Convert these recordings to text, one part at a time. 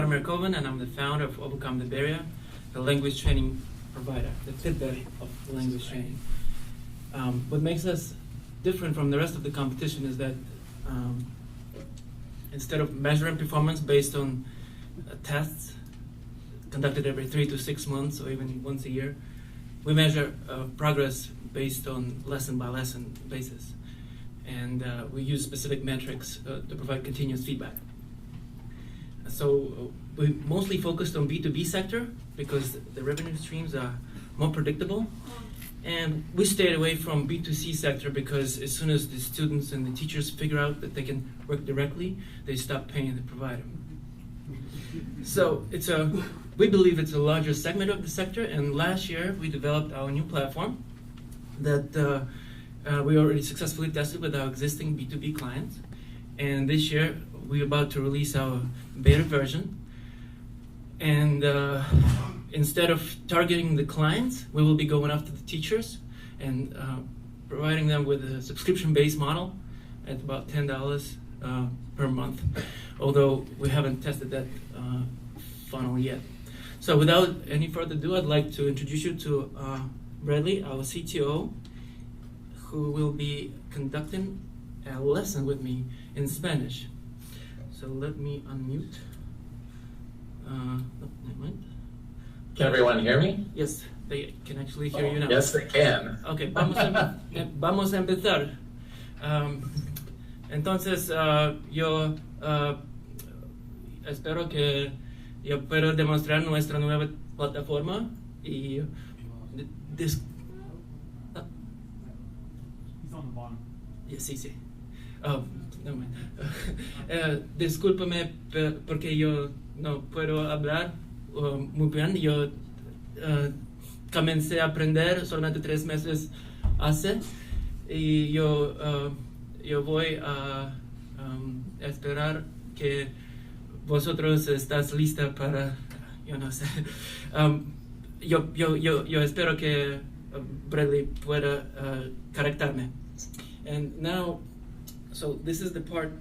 Vladimir Kovan, and I'm the founder of Overcome the Barrier, the language training provider, the Fitbit of language training. What makes us different from the rest of the competition is that instead of measuring performance based on tests conducted every 3 to 6 months or even once a year, we measure progress based on lesson by lesson basis. And we use specific metrics to provide continuous feedback. So we mostly focused on B2B sector because the revenue streams are more predictable. And we stayed away from B2C sector because as soon as the students and the teachers figure out that they can work directly, they stop paying the provider. So we believe it's a larger segment of the sector, and last year we developed our new platform that we already successfully tested with our existing B2B clients. And this year we're about to release our beta version. And instead of targeting the clients, we will be going after the teachers and providing them with a subscription-based model at about $10 per month, although we haven't tested that funnel yet. So without any further ado, I'd like to introduce you to Bradley, our CTO, who will be conducting a lesson with me in Spanish. So let me unmute. Never mind. Can everyone hear me? Yes, they can actually hear you now. Yes, they can. Okay, vamos a empezar. Entonces, yo espero que yo pueda demostrar nuestra nueva plataforma y He's on the bottom. sí, sí. No, discúlpame porque yo no puedo hablar muy bien. Yo comencé a aprender solamente 3 meses hace y yo voy a esperar que vosotros estás lista para, yo no sé. Yo espero que Bradley pueda correctarme. And now, so this is the part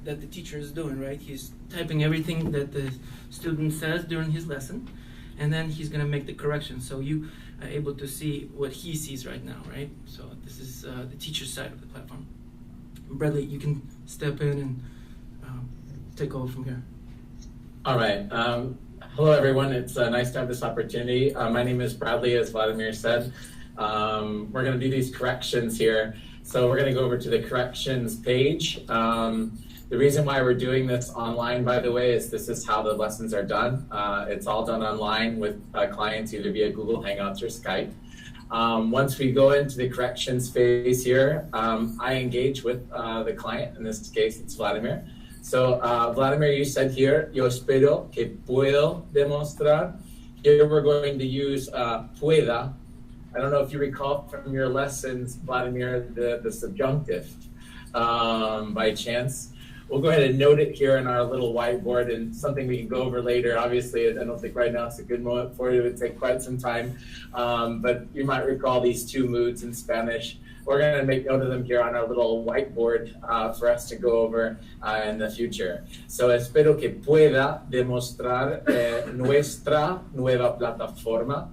that the teacher is doing, right? He's typing everything that the student says during his lesson, and then he's going to make the correction. So you are able to see what he sees right now, right? So this is the teacher's side of the platform. Bradley, you can step in and take over from here. All right. Hello, everyone. It's nice to have this opportunity. My name is Bradley, as Vladimir said. We're going to do these corrections here. So we're going to go over to the corrections page. The reason why we're doing this online, by the way, is this is how the lessons are done. It's all done online with clients either via Google Hangouts or Skype. Once we go into the corrections phase here, I engage with the client. In this case, it's Vladimir. So Vladimir, you said here, yo espero que puedo demostrar. Here we're going to use pueda. I don't know if you recall from your lessons, Vladimir, the subjunctive by chance. We'll go ahead and note it here on our little whiteboard, and something we can go over later. Obviously, I don't think right now it's a good moment for you. It would take quite some time. But you might recall these 2 moods in Spanish. We're going to make note of them here on our little whiteboard for us to go over in the future. So espero que pueda demostrar nuestra nueva plataforma.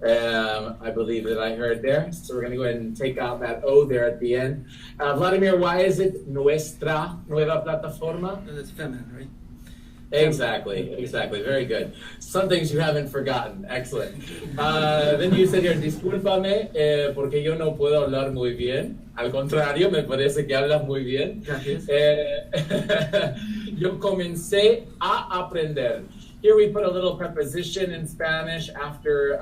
I believe that I heard there. So we're going to go ahead and take out that O there at the end. Vladimir, why is it nuestra nueva plataforma? That's feminine, right? Exactly. Very good. Some things you haven't forgotten. Excellent. Then you said here, discúlpame, porque yo no puedo hablar muy bien. Al contrario, me parece que hablas muy bien. Gracias. Yo comencé a aprender. Here we put a little preposition in Spanish after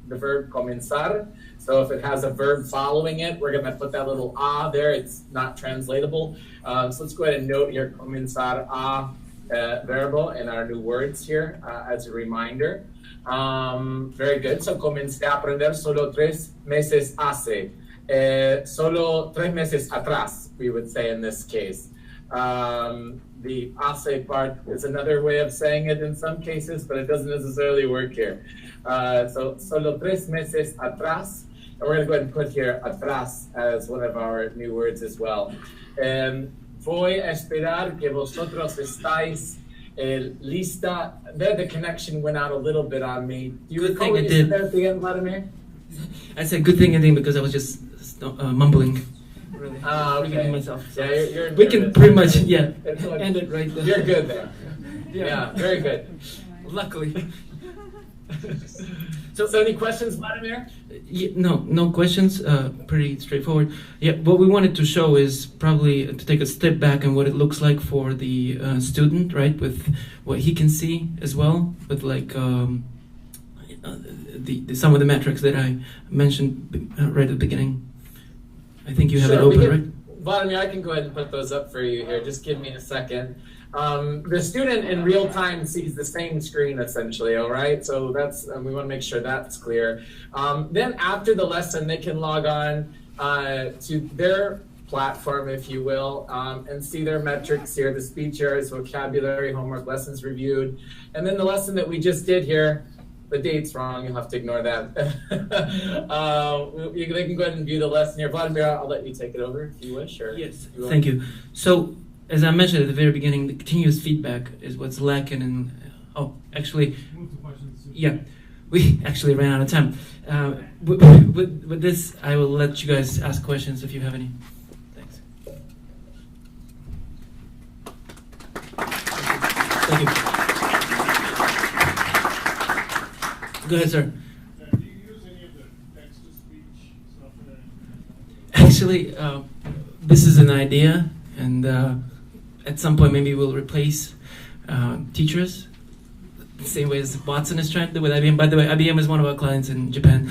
the verb comenzar. So if it has a verb following it, we're going to put that little a there. It's not translatable. So let's go ahead and note here, comenzar a verbo in our new words here as a reminder. Very good. So comencé a aprender solo 3 meses hace. Solo 3 meses atrás, we would say in this case. The hace part is another way of saying it in some cases, but it doesn't necessarily work here. So solo 3 meses atrás. And we're going to go ahead and put here atrás as one of our new words as well. Voy a esperar que vosotros estáis Lista. There, the connection went out a little bit on me. Do you Good recall thing what it you said did. there at the end, Vladimir? I said good thing ending because I was just mumbling. Really. Okay. Forgetting myself. So. Yeah, you're We can nervous. pretty much, yeah, It's all- end it right there. You're good there. Yeah. Yeah, very good. Luckily. So any questions, Vladimir? No questions. Pretty straightforward. Yeah, what we wanted to show is probably to take a step back and what it looks like for the student, right? With what he can see as well, with like some of the metrics that I mentioned right at the beginning. I think you have it Sure, we open, can- right? Vladimir, I can go ahead and put those up for you here. Just give me a second. The student in real time sees the same screen essentially, all right? So that's, we want to make sure that's clear. Then after the lesson, they can log on to their platform, if you will, and see their metrics here, the speech errors, vocabulary, homework, lessons reviewed. And then the lesson that we just did here, the date's wrong, you'll have to ignore that. They can go ahead and view the lesson here. Vladimir, I'll let you take it over if you wish. Or Yes, you want- thank you. So, as I mentioned at the very beginning, the continuous feedback is what's lacking in, actually, Move to questions. yeah, we actually ran out of time. With this, I will let you guys ask questions if you have any. Thanks. Thank you. Go ahead, sir. Do you use any of the text-to-speech software? Actually, this is an idea, and at some point maybe we'll replace teachers, the same way as Watson is trying to do with IBM. By the way, IBM is one of our clients in Japan,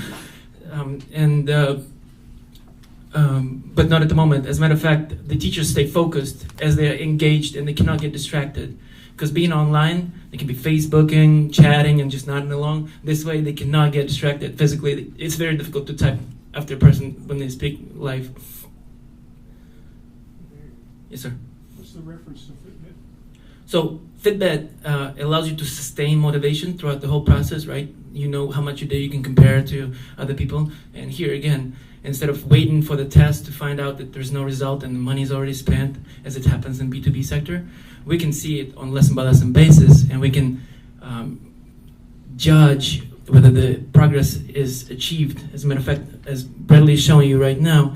but not at the moment. As a matter of fact, the teachers stay focused as they're engaged and they cannot get distracted. Because being online, they can be Facebooking, chatting, and just nodding along. This way, they cannot get distracted physically. It's very difficult to type after a person when they speak live. Yes, sir. What's the reference to Fitbit? So Fitbit allows you to sustain motivation throughout the whole process, right? You know how much you did, you can compare to other people. And here again, instead of waiting for the test to find out that there's no result and the money is already spent, as it happens in B2B sector, we can see it on lesson by lesson basis, and we can judge whether the progress is achieved. As a matter of fact, as Bradley is showing you right now,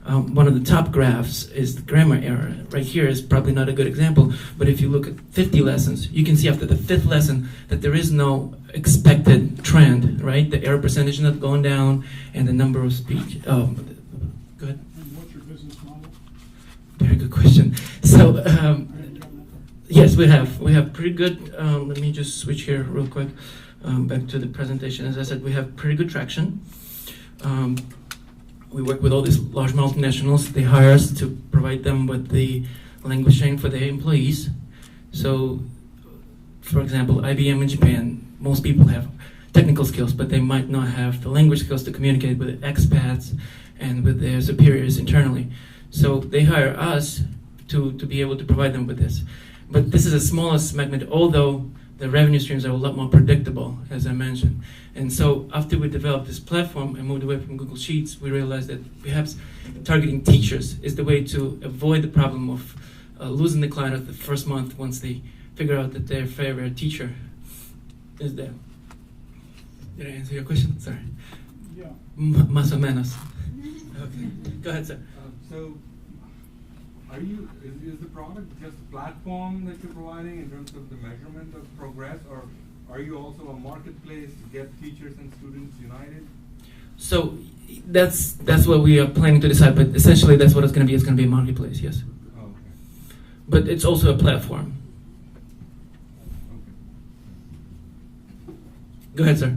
one of the top graphs is the grammar error. Right here is probably not a good example, but if you look at 50 lessons, you can see after the 5th lesson that there is no expected trend, right? The error percentage not going down, and the number of speech. Go ahead. And what's your business model? Very good question. So, yes, we have pretty good. Let me just switch here real quick. Back to the presentation. As I said, we have pretty good traction. We work with all these large multinationals. They hire us to provide them with the language training for their employees. So, for example, IBM in Japan, most people have technical skills, but they might not have the language skills to communicate with expats and with their superiors internally. So they hire us to be able to provide them with this. But this is a smaller segment, although the revenue streams are a lot more predictable, as I mentioned. And so after we developed this platform and moved away from Google Sheets, we realized that perhaps targeting teachers is the way to avoid the problem of losing the client at the first month once they figure out that their favorite teacher is there. Did I answer your question? Sorry. Yeah. Más o menos. Okay. Go ahead, sir. So, is the product just a platform that you're providing in terms of the measurement of progress, or are you also a marketplace to get teachers and students united? So that's what we are planning to decide, but essentially that's what it's going to be. It's going to be a marketplace, yes. Oh, okay. But it's also a platform. Okay. Go ahead, sir.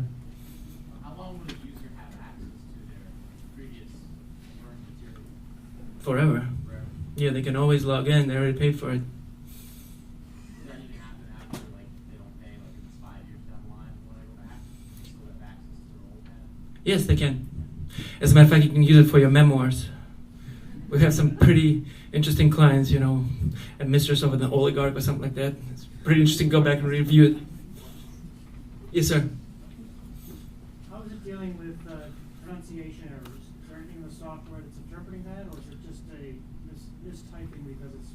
How long would a user have access to their previous learned material? Forever. Forever. Yeah, they can always log in. They already paid for it. Does that even happen after like they don't pay, like if it's 5 years down the line when they go back? They still have access to their old pad? Yes, they can. As a matter of fact, you can use it for your memoirs. We have some pretty interesting clients, you know, a mistress of an oligarch or something like that. It's pretty interesting. Go back and review it. Yes, sir. How is it dealing with pronunciation errors? Is there anything in the software that's interpreting that, or is it just a mistyping because it's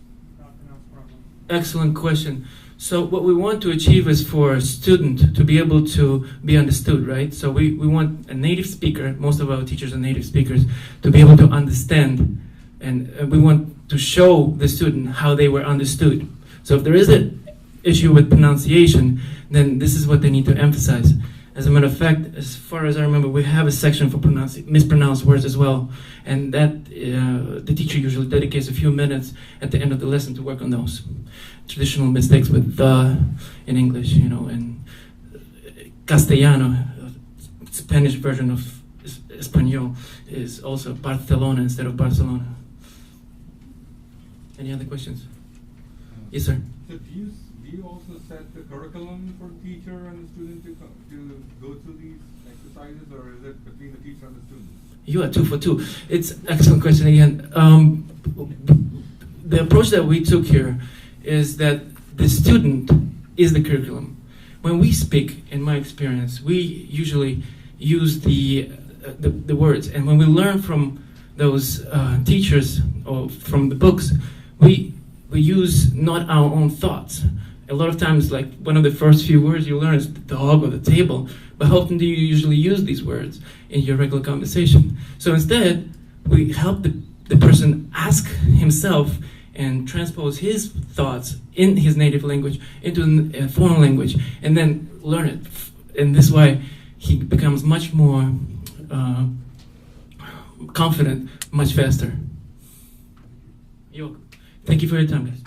pronounced problem? Excellent question. So what we want to achieve is for a student to be able to be understood, right? So we want a native speaker, most of our teachers are native speakers, to be able to understand, and we want to show the student how they were understood. So if there is an issue with pronunciation, then this is what they need to emphasize. As a matter of fact, as far as I remember, we have a section for mispronounced words as well, and that the teacher usually dedicates a few minutes at the end of the lesson to work on those traditional mistakes with the in English, you know, and Castellano, Spanish version of Espanol, is also Barcelona instead of Barcelona. Any other questions? Yes, sir. So do you also set the curriculum for the teacher and the student to go through these exercises, or is it between the teacher and the student? You are 2 for 2. It's an excellent question again. The approach that we took here is that the student is the curriculum. When we speak, in my experience, we usually use the words, and when we learn from those teachers or from the books, we use not our own thoughts. A lot of times, like one of the first few words you learn is the dog or the table, but how often do you usually use these words in your regular conversation? So instead, we help the person ask himself and transpose his thoughts in his native language into a foreign language, and then learn it. And this way, he becomes much more confident, much faster. You're welcome. Thank you for your time, guys.